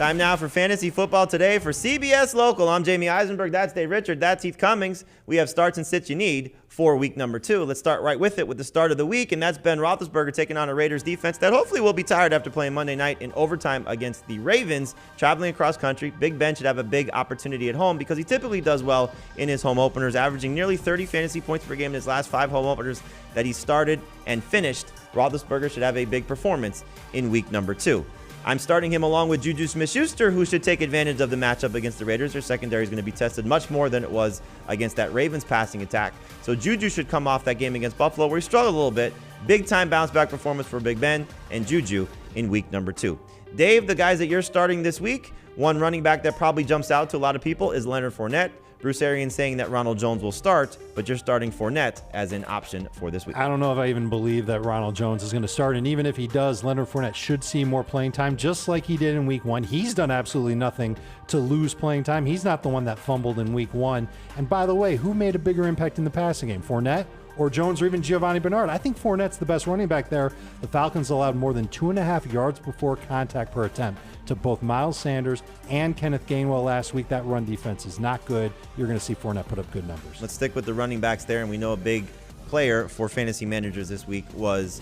Time now for Fantasy Football Today for CBS Local. I'm Jamie Eisenberg. That's Dave Richard. That's Heath Cummings. We have starts and sits you need for week number 2. Let's start right with it with the start of the week, and that's Ben Roethlisberger taking on a Raiders defense that hopefully will be tired after playing Monday night in overtime against the Ravens, traveling across country. Big Ben should have a big opportunity at home because he typically does well in his home openers, averaging nearly 30 fantasy points per game in his last 5 home openers that he started and finished. Roethlisberger should have a big performance in week number 2. I'm starting him along with Juju Smith-Schuster, who should take advantage of the matchup against the Raiders. Their secondary is going to be tested much more than it was against that Ravens passing attack. So Juju should come off that game against Buffalo, where he struggled a little bit. Big-time bounce-back performance for Big Ben and Juju in week number 2. Dave, the guys that you're starting this week, one running back that probably jumps out to a lot of people is Leonard Fournette. Bruce Arians saying that Ronald Jones will start, but you're starting Fournette as an option for this week. I don't know if I even believe that Ronald Jones is going to start, and even if he does, Leonard Fournette should see more playing time, just like he did in week 1. He's done absolutely nothing to lose playing time. He's not the one that fumbled in week 1. And by the way, who made a bigger impact in the passing game, Fournette or Jones or even Giovanni Bernard? I think Fournette's the best running back there. The Falcons allowed more than 2.5 yards before contact per attempt to both Miles Sanders and Kenneth Gainwell last week. That run defense is not good. You're going to see Fournette put up good numbers. Let's stick with the running backs there, and we know a big player for fantasy managers this week was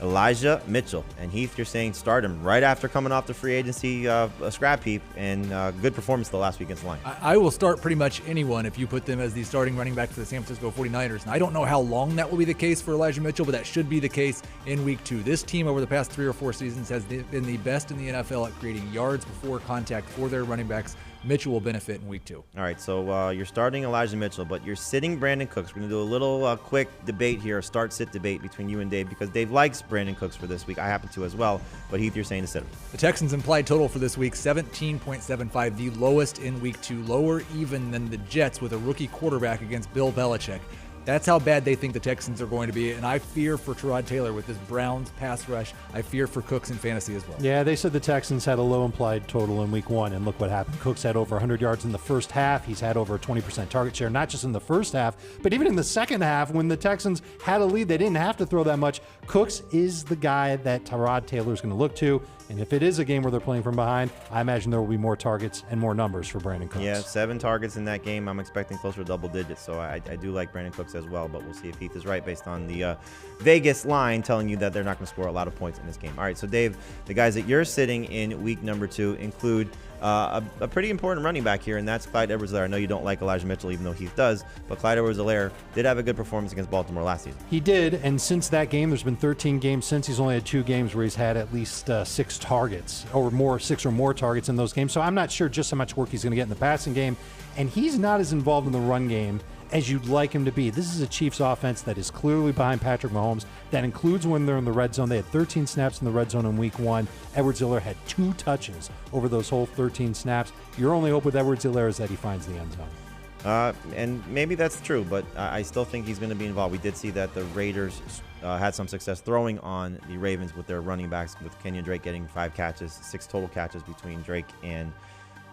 Elijah Mitchell. And Heath, you're saying start him right after coming off the free agency scrap heap, and good performance the last week against the Lions. I will start pretty much anyone if you put them as the starting running back for the San Francisco 49ers. And I don't know how long that will be the case for Elijah Mitchell, but that should be the case in week 2. This team over the past 3 or 4 seasons has been the best in the NFL at creating yards before contact for their running backs. Mitchell will benefit in week 2. All right, so you're starting Elijah Mitchell, but you're sitting Brandon Cooks. We're going to do a little quick debate here, a start-sit debate between you and Dave, because Dave likes Brandon Cooks for this week. I happen to as well, but Heath, you're saying to sit him. The Texans' implied total for this week, 17.75, the lowest in week 2, lower even than the Jets with a rookie quarterback against Bill Belichick. That's how bad they think the Texans are going to be, and I fear for Tyrod Taylor with this Browns pass rush. I fear for Cooks in fantasy as well. Yeah, they said the Texans had a low implied total in week 1, and look what happened. Cooks had over 100 yards in the first half. He's had over a 20% target share, not just in the first half, but even in the second half when the Texans had a lead. They didn't have to throw that much. Cooks is the guy that Tyrod Taylor is going to look to, and if it is a game where they're playing from behind, I imagine there will be more targets and more numbers for Brandon Cooks. Yeah, 7 targets in that game. I'm expecting closer to double digits, so I do like Brandon Cooks as well, but we'll see if Heath is right based on the Vegas line telling you that they're not going to score a lot of points in this game. All right, so Dave, the guys that you're sitting in week number 2 include a pretty important running back here, and that's Clyde Edwards-Helaire. I know you don't like Elijah Mitchell, even though Heath does, but Clyde Edwards-Helaire did have a good performance against Baltimore last season. He did, and since that game, there's been 13 games since. He's only had 2 games where he's had at least 6 targets or more, 6 or more targets in those games. So I'm not sure just how much work he's going to get in the passing game, and he's not as involved in the run game as you'd like him to be. This is a Chiefs offense that is clearly behind Patrick Mahomes. That includes when they're in the red zone. They had 13 snaps in the red zone in week 1. Edwards-Helaire had 2 touches over those whole 13 snaps. Your only hope with Edwards-Helaire is that he finds the end zone. And maybe that's true, but I still think he's going to be involved. We did see that the Raiders had some success throwing on the Ravens with their running backs, with Kenyon Drake getting 5 catches, 6 total catches between Drake and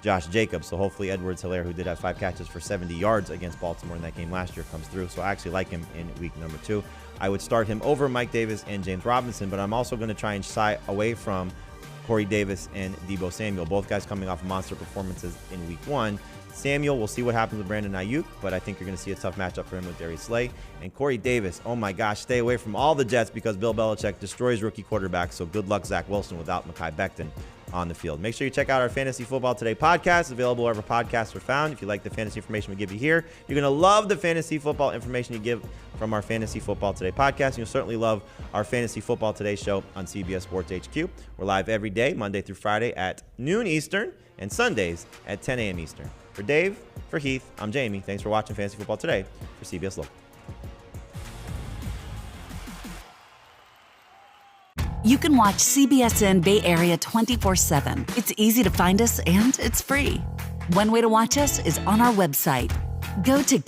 Josh Jacobs. So hopefully Edwards-Helaire, who did have 5 catches for 70 yards against Baltimore in that game last year, comes through. So I actually like him in week number 2. I would start him over Mike Davis and James Robinson, but I'm also going to try and shy away from Corey Davis and Deebo Samuel, both guys coming off monster performances in week 1. Samuel, we'll see what happens with Brandon Ayuk, but I think you're going to see a tough matchup for him with Darius Slay. And Corey Davis, oh my gosh, stay away from all the Jets because Bill Belichick destroys rookie quarterbacks, so good luck Zach Wilson without Mekhi Becton on the field. Make sure you check out our Fantasy Football Today podcast, available wherever podcasts are found. If you like the fantasy information we give you here, you're going to love the fantasy football information you give from our Fantasy Football Today podcast. And you'll certainly love our Fantasy Football Today show on CBS Sports HQ. We're live every day, Monday through Friday at noon Eastern and Sundays at 10 a.m. Eastern. For Dave, for Heath, I'm Jamie. Thanks for watching Fantasy Football Today for CBS Local. You can watch CBSN Bay Area 24/7. It's easy to find us and it's free. One way to watch us is on our website. Go to